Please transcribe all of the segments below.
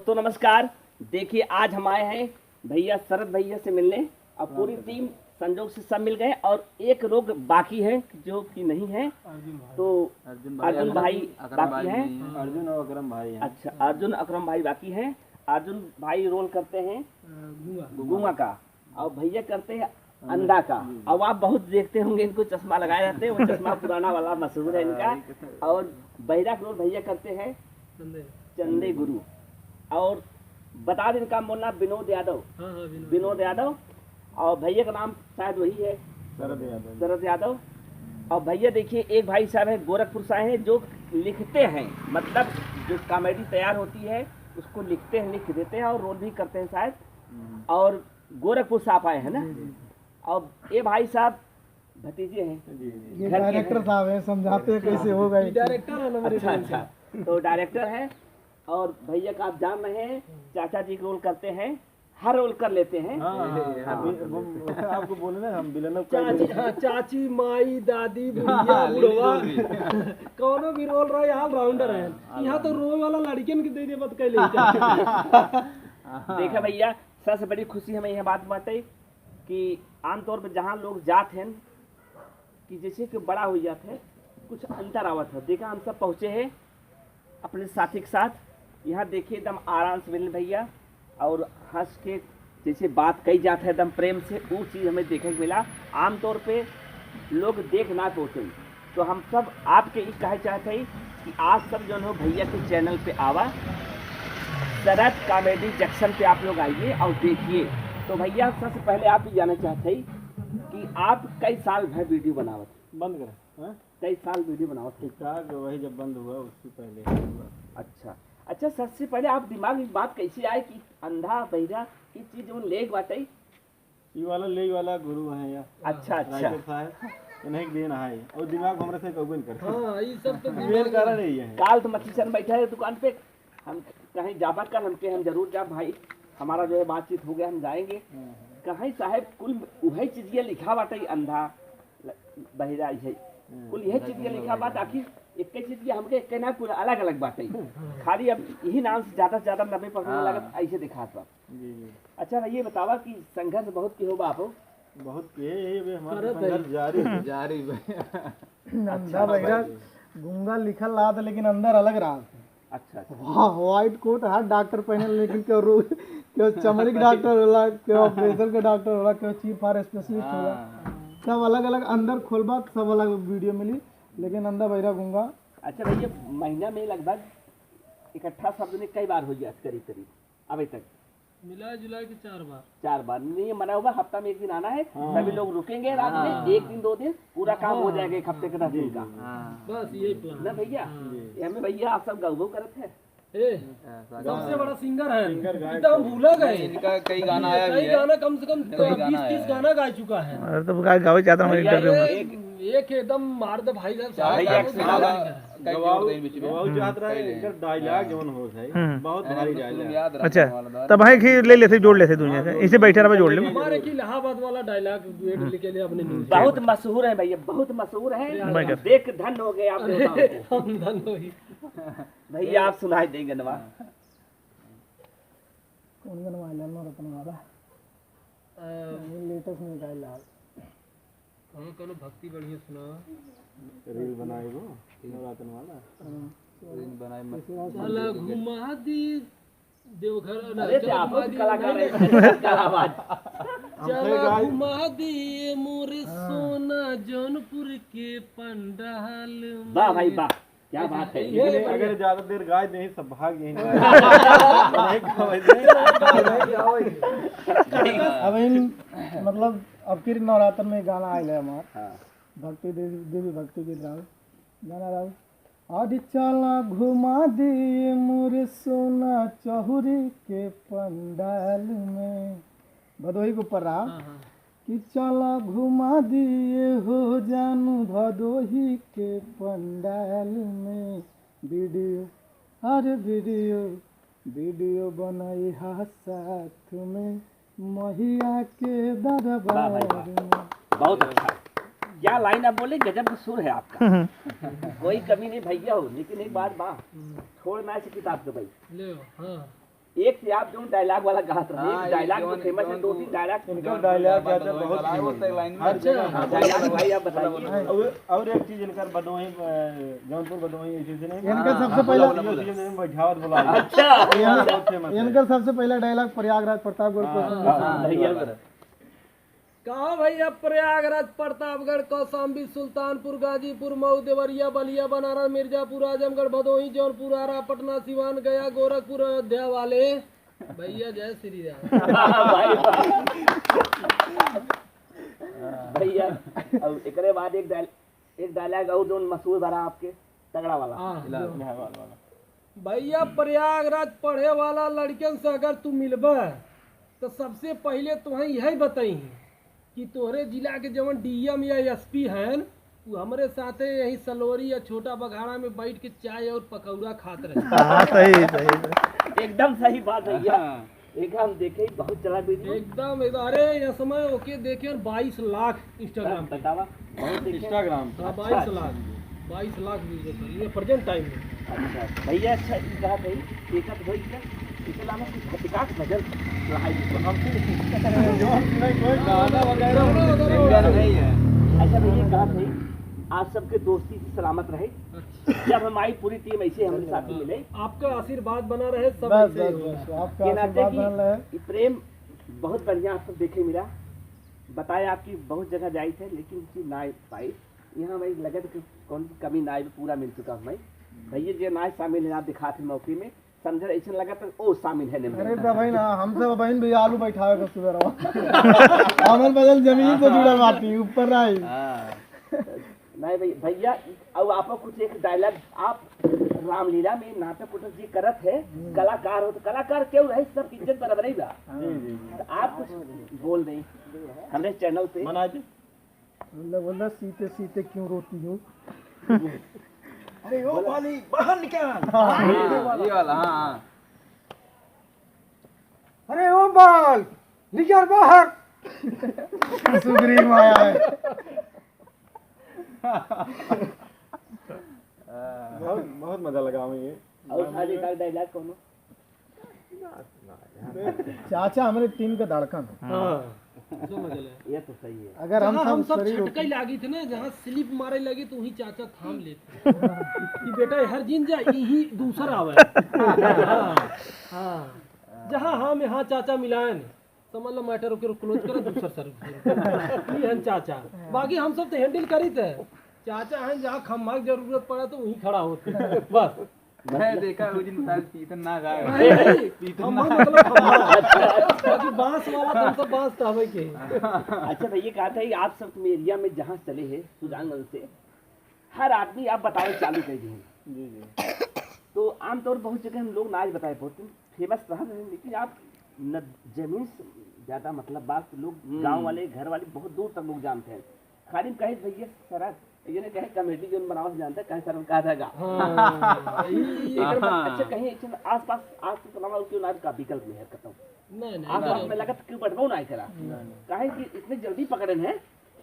तो नमस्कार। देखिए आज हम आए हैं भैया शरद भैया से मिलने और पूरी टीम संजोग से सब मिल गए और एक लोग बाकी है जो कि नहीं है। तो अर्जुन भाई बाकी हैं। अर्जुन और अकरम भाई हैं। अच्छा, अर्जुन अकरम भाई बाकी हैं। अर्जुन भाई रोल करते हैं गुंगा का और भैया करते हैं अंधा का। अब आप बहुत देखते होंगे इनको चश्मा लगाए रहते हैं, वो चश्मा पुराना वाला मशहूर है इनका। और बहिरा का रोल भैया करते हैं चंदे गुरु। और बता दें इनका बोलना विनोद यादव। विनोद यादव और भैया का नाम शायद वही है शरद यादव। और भैया देखिए एक भाई साहब है गोरखपुर से आए हैं जो लिखते हैं, मतलब जो कॉमेडी तैयार होती है उसको लिखते हैं, लिख देते हैं और रोल भी करते हैं शायद। और गोरखपुर से आप आए हैं ना। और ये भाई साहब भतीजे हैं, ये डायरेक्टर साहब हैं, समझाते हैं कैसे होगा। डायरेक्टर है ना मेरे। अच्छा, तो डायरेक्टर है। और भैया का आप जान रहे हैं चाचा जी रोल करते हैं, हर रोल कर लेते हैं। आपको बोले ना हम विलन चाची माई दादी बुढ़िया बुढ़वा कौनो भी रोल रहा यहाँ राउंडर है। यहाँ तो रोल वाला लड़कियन के दे बात कह देखा भैया सबसे बड़ी खुशी हमें यह बात बात है कि आमतौर पर जहाँ लोग जाते हैं कि जैसे कि बड़ा हो जाते हैं कुछ अंतर आवत है। देखा हम सब पहुँचे हैं अपने साथी के साथ। यहाँ देखिए एकदम आराम से मिले भैया और हंस के जैसे बात कही जाता है एकदम प्रेम से, वो चीज़ हमें देखने को मिला। आमतौर पे लोग देख ना पहुँचे, तो हम सब आपके ये कहे चाहते हैं कि आज सब जो है भैया के चैनल पे आवा, शरद कॉमेडी जंक्शन पे आप लोग आइए और देखिए। तो भैया सबसे पहले आप ही जानना चाहते हैं कि आप कई साल भर वीडियो बनावत बंद करें। कई साल वीडियो बनावत ठीक ठाक वही जब बंद हुआ उससे पहले। अच्छा, सबसे पहले आप दिमाग में बात कैसे आए कि अंधा बहिरा की चीज वो लेग बाटे? ये वाला ले वाला गुरु है या अच्छा इन्हें देन है और दिमाग हमरे से कबूल कर। हां ये सब तो मेन कारण यही है। काल तो मच्छीचंद बैठा है दुकान पे, हम कहीं जाबा कल हम जरूर जा भाई, हमारा जो है बातचीत हो गया, हम जाएंगे कहीं साहब। कुल वही चीज लिखा बाटे अंधा बहिरा है, कुल यही चीज लिखा बात। आखिर एक चीज हमके एक ना पूरा अलग अलग बात है, खाली अब यही नाम से ज्यादा 90% लागत ऐसे दिखात बा। अच्छा ये बतावा कि संघर्ष बहुत की हो बाप बहुत के हमारा संघर्ष जारी अंधा बहिरा गुंगा लिखल रहा था लेकिन अंदर अलग रहा। अच्छा व्हाइट कोट हर डॉक्टर पहने लेकिन क्यों चमड़ी का डॉक्टर होला, क्यों ऑपरेशन का डॉक्टर होला, क्यों चीफ फार स्पेशलिस्ट होला, सब अलग अलग अंदर खोलबा सब अलग वीडियो मिली लेकिन अंधा बहिरा गुंगा। अच्छा भैया महीना में लगभग इकट्ठा शब्द ने कई बार हो गया करीब अभी तक? मिला जुला के 4 बार नहीं मना हुआ। हफ्ता में एक दिन आना है, सभी लोग रुकेंगे रात में, 1 दिन 2 दिन पूरा काम हो जाएगा एक हफ्ते के 10 दिन का। बस यही प्लान ना भैया हमें भैया आप सब गौ करते हैं। सबसे बड़ा सिंगर है, एकदम भूला गए। इनका कई गाना आया भी है, कई गाना कम से कम 20-30 गाना गा चुका है। अरे तो गावे चाहता हूं इंटरव्यू में एक एकदम मार दे भाई साहब। गवाऊ चाहत रहा है इनका डायलॉग जवन हो है बहुत भारी डायलॉग। अच्छा तब भाई खी ले लेते जोड़ लेते दुनिया से इसे बैठे रहा जोड़ ले। हमारे की इलाहाबाद वाला डायलॉग डुएट लिखे ले अपने न्यूज़ बहुत मशहूर है भैया, बहुत मशहूर है। देख धन हो गए आप लोग। हम धन होई भैया आप सुनाई देंगे नवा कौन गनवा ले नो रतन वाला लेटेस्ट में डायलॉग हां कोनो भक्ति बढ़िया सुना। रील बनाए वो नवरातन वाला रील बनाए चला घुमा दी देवघर। अरे ते आप कलाकार हैं कलाबाज। चला घुमा दी मोरे सोना जौनपुर के पंडाल। वाह भाई वाह, क्या बात है। लेकिन अगर ज्यादा देर गाय नहीं सब भाग यही अब इन मतलब अब फिर नवरात्र में गाना आयल है हमार भक्ति देवी भक्ति गीत गाना राव आदि चला घुमा दिए मोरे सोना चहुरी के पंडाल में भदोही के ऊपर रहा कि चला घुमा दिए हो जानू भदोही के पंडाल में वीडियो अरे वीडियो बनाई हा साथ में महिया के दरबार में। बहुत अच्छा, क्या लाइन आप बोले, गजब का सुर है आपका। कोई कमी नहीं भैया हो, लेकिन एक बात छोड़ना है किताब के भाई। ले हाँ एक से आप जो डायलॉग वाला कहा था, हाँ, एक डायलॉग ये तो फेमस है, दो तीन डायलॉग इनका डायलॉग चाचा बहुत लाइन में हर जगह डायलॉग भाई आप बताइए। और एक चीज इनका बदोही जौनपुर बदोही इसी से नहीं इनका सबसे पहला बैठावत बोला अच्छा इनका सबसे पहला डायलॉग प्रयागराज प्रतापगढ़ को कहा भैया प्रयागराज, प्रतापगढ़, कौशाम्बी, सुल्तानपुर, गाजीपुर, मऊ, देवरिया, बलिया, बनारस, मिर्जापुर, आजमगढ़, भदोही, जौनपुर, आरा, पटना, सिवान, गया, गोरखपुर, अयोध्या वाले भैया जय श्री राम। भैया अब एकरे बाद एक डायलॉग और जो मशहूर बना आपके तगड़ा वाला। भैया प्रयागराज पढ़े वाला लड़कन से अगर तू मिलबे तो सबसे पहले तुम्हें यही बताई कि तोहरे जिला के जवन डीएम या एसपी हैं वो हमारे साथे यही सलोरी या छोटा बघाड़ा में बैठ के चाय और पकौड़ा खाते रहे। सही एकदम सही बात भैया, एक हम देखे बहुत चला वीडियो एकदम अरे ये समय ओके देखे 22 लाख इंस्टाग्राम पे। बतावा बहुत देखे। इंस्टाग्राम हाँ 22 लाख व्यूज है ये प्रेजेंट टाइम में। अच्छा भैया, अच्छा इस बात है एक तो भाई क्या इसके अलावा कुछ विकास भजन गाना वगैरह नहीं है। अच्छा भैया कहा थे आप सबके दोस्ती से सलामत रहे। जब हमारी पूरी टीम ऐसे हमारे साथ ही मिले, आपका आशीर्वाद बना रहे सब बस ऐसे ही बस हो। बस आपका के नाते आशीर्वाद बन रहे कि प्रेम बहुत बढ़िया आप सब देखे मिला। बताया आपकी बहुत जगह जाई थे लेकिन उसकी ना पाई, यहाँ भाई लगे कि कौन सी कमी ना आई, पूरा मिल चुका हूँ भाई। भैया जो ना शामिल है आप दिखा थे मौके में, समझ ऐसा लगा तो ओ शामिल है नहीं। अरे भाई ना हमसे बहन भी आलू बैठावे का सुबह रहा हमारे बदल जमीन से जुड़ल बाटी ऊपर रही। नहीं भैया अब आपको कुछ एक डायलॉग आप रामलीला में नाटक उटक जी करत है, कलाकार हो तो कलाकार क्यों रहे, सब इज्जत बराबर ही बा। तो आप कुछ बोल दें हमारे चैनल पे। बोला सीते सीते क्यों रोती हूँ। अरे ओ वाली बाहर निकल। ये वाला हाँ। अरे ओ बाल निकल बाहर। सुग्रीव माया है। बहुत मजा लगा हमें ये। और खाली का डायलॉग कौन चाचा हमारे टीम का धड़कन है। हाँ समझ ले। ये तो सही है। अगर हम सब शरीर छटकई लागी थे ना, जहाँ स्लिप मारे लगी तो वही चाचा थाम लेते कि बेटा हर दिन जा यही दूसरा आवे। हाँ जहाँ हम यहाँ चाचा मिलाए न समझ लो मैटर ओके क्लोज करो दूसरा सर्विस ये हैं चाचा। बाकी हम सब तो हैंडल करी थे, चाचा हैं जहाँ खम्मा की जरूरत पड़ा तो वहीं खड़ा होते बस। मैं देखा उस दिन शायद पीतन ना गाए। खम्मा मतलब खम्मा, बाकी बांस वाला तो हम सब बांस तावे के। अच्छा भैया कहा था कि आप सब एरिया में जहाँ चले हैं सुजानगंज से हर आदमी आप बताओ चालू कर दिए। तो आमतौर बहुत जगह हम लोग नाच बताए बहुत फेमस रहा, लेकिन आप न जमीन से ज्यादा मतलब बात लोग गांव वाले घर वाले बहुत दूर तक लोग जानते हैं। खाली कहे भैया सर ये कहे कमेटी जो बनावट जानते हैं कहे सर कहा था अच्छा कहीं आस पास आज तो तमाम क्यों ना का विकल्प नहीं है कहता नहीं आप नहीं में लगा क्यों बढ़ाओ ना करा कहे कि इतने जल्दी पकड़े हैं।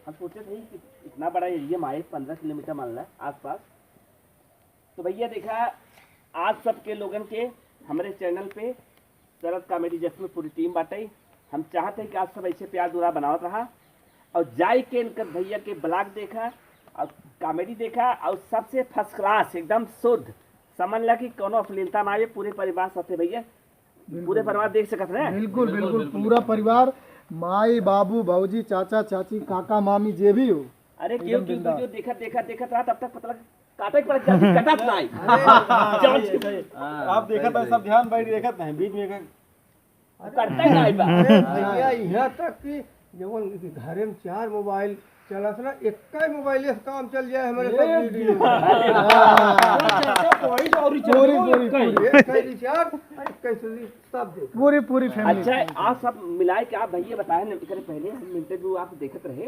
हम सोचे थे कि इतना बड़ा एरिया में आए 15 किलोमीटर मान ला आस पास। तो भैया देखा आज सबके लोगन के हमारे चैनल पे शरद कॉमेडी जैसे में पूरी टीम बाटे। हम चाहते हैं कि आप सब ऐसे प्यार दुरा बनावत रहा और जाए के इनकर भैया के ब्लॉग देखा और कॉमेडी देखा और सबसे फर्स्ट क्लास एकदम शुद्ध समझ ला कि कोनो अश्लीलता ना आए। पूरे परिवार साथे भैया पूरे परिवार देख सकत रहे। बिल्कुल बिल्कुल पूरा परिवार माई बाबू भौजी चाचा चाची काका मामी जे भी हो। अरे क्यों क्यों जो देखा रहा तब तक पता लगा काटे पड़ जाती कटत नहीं। आप देखत है सब ध्यान बैठ देखत नहीं बीच में करता ही नहीं बा। भैया यहाँ तक कि जब घरे में 4 मोबाइल चला ना एक मोबाइल से काम चल जाए हमारे सब वीडियो पूरी पूरी फैमिली। अच्छा आप सब मिलाए के आप भैया बताए ना पहले हम इंटरव्यू आप देखत रहे,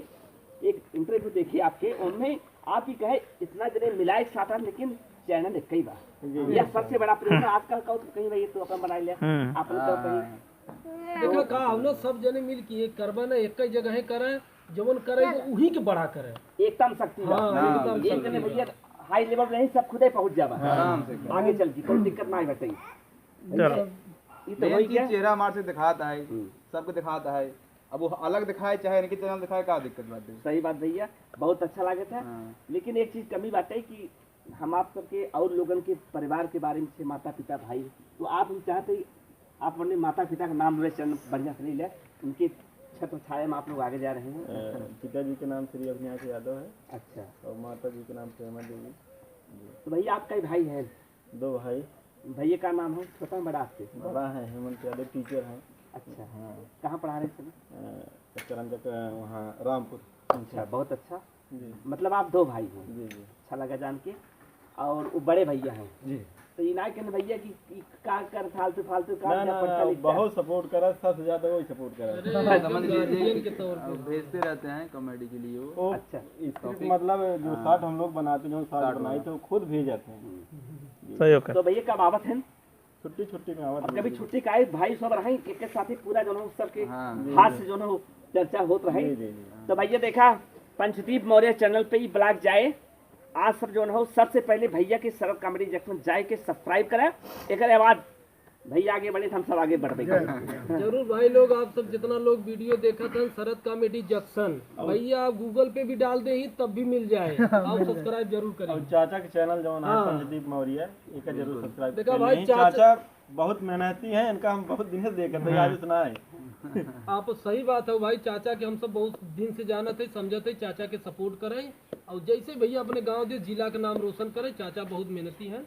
एक इंटरव्यू देखिए आपके उनमें आप ही कहे इतना जने मिलाए साथ लेकिन चैनल एक ही बार यह सबसे बड़ा प्रेम है आजकल का। कहीं भाई तो अपन बना लिया आपने तो कहीं देखा का हम लोग सब जने मिल के एक करबा ना एक ही जगह करे जवन करे वही के बड़ा करे एकदम शक्ति बा। हाँ, एकदम एक जने भैया हाई लेवल नहीं सब खुदे पहुंच जावा आगे चल जी कोई दिक्कत ना बताइए। ये तो मेन वही चीज क्या चेहरा हमारे से दिखाता है, सबको दिखाता है। अब वो अलग दिखाए चाहे इनके चैनल दिखाए, क्या दिक्कत बात है। सही बात भैया, बहुत अच्छा लगा था। हाँ। लेकिन एक चीज कमी बात है कि हम आप सबके और लोगन के परिवार के बारे में से माता पिता भाई, तो आप हम चाहते आप अपने माता पिता का नाम ले चल बढ़िया से ले ले, उनके छत्र छाया में आप लोग आगे जा रहे हैं। पिताजी के नाम श्री अविनाश यादव है अच्छा, और माता जी के नाम प्रेमा देवी। तो भैया आपका ही भाई है? 2 भाई, भैया का नाम है छोटा है बड़ा आपसे? बड़ा है हेमंत यादव, टीचर हैं। अच्छा, हाँ, कहाँ पढ़ा रहे हैं सभी? करंजक वहाँ रामपुर। अच्छा, बहुत अच्छा। जी मतलब आप 2 भाई हैं। जी जी अच्छा लगा जान के। और वो बड़े भैया हैं जी। तो ये ना कहने भैया कि का कर फालतू फालतू ना काम ना, पढ़ता लिखता बहुत सपोर्ट करा, सबसे ज्यादा वही सपोर्ट करा। समझ लीजिए गार्जियन के तौर अब भेजते रहते हैं कॉमेडी के लिए वो। वो अच्छा। स्क्रिप्ट मतलब जो शॉर्ट हम लोग बनाते, जो शॉर्ट बनाई थे वो खुद भेज जाते हैं। तो भैया कब आवत है? छुट्टी छुट्टी में आवत अब कभी छुट्टी का आए भाई सब रहे एक साथ ही पूरा जो है सबके हाँ। हाथ से जो है वो चर्चा होत रहे। जी जी जी। तो भैया देखा पंचदीप मौर्य चैनल पे ही ब्लॉग जाए, आज सब जो है सबसे पहले भैया के शरद कॉमेडी जंक्शन जाए के सब्सक्राइब करें। एक आवाज भैया आगे बढ़े तो हम सब आगे बढ़ गए। जरूर भाई लोग, आप सब जितना लोग वीडियो देखा था शरद कॉमेडी जंक्शन, भैया आप गूगल पे भी डाल दे ही तब भी मिल जाए, आप सब्सक्राइब जरूर करें। और चाचा के चैनल जो है हाँ। पंचदीप मौर्य, एक जरूर सब्सक्राइब देखा करें। भाई, नहीं, चाचा- चाचा बहुत मेहनती हैं, इनका हम बहुत दिन से देख रहे थे, आज सुना है। आप सही बात है भाई, चाचा के हम सब बहुत दिन से जाना थे, समझे थे, चाचा के सपोर्ट करें और जैसे भैया अपने गांव दे जिला का नाम रोशन करें, चाचा बहुत मेहनती हैं।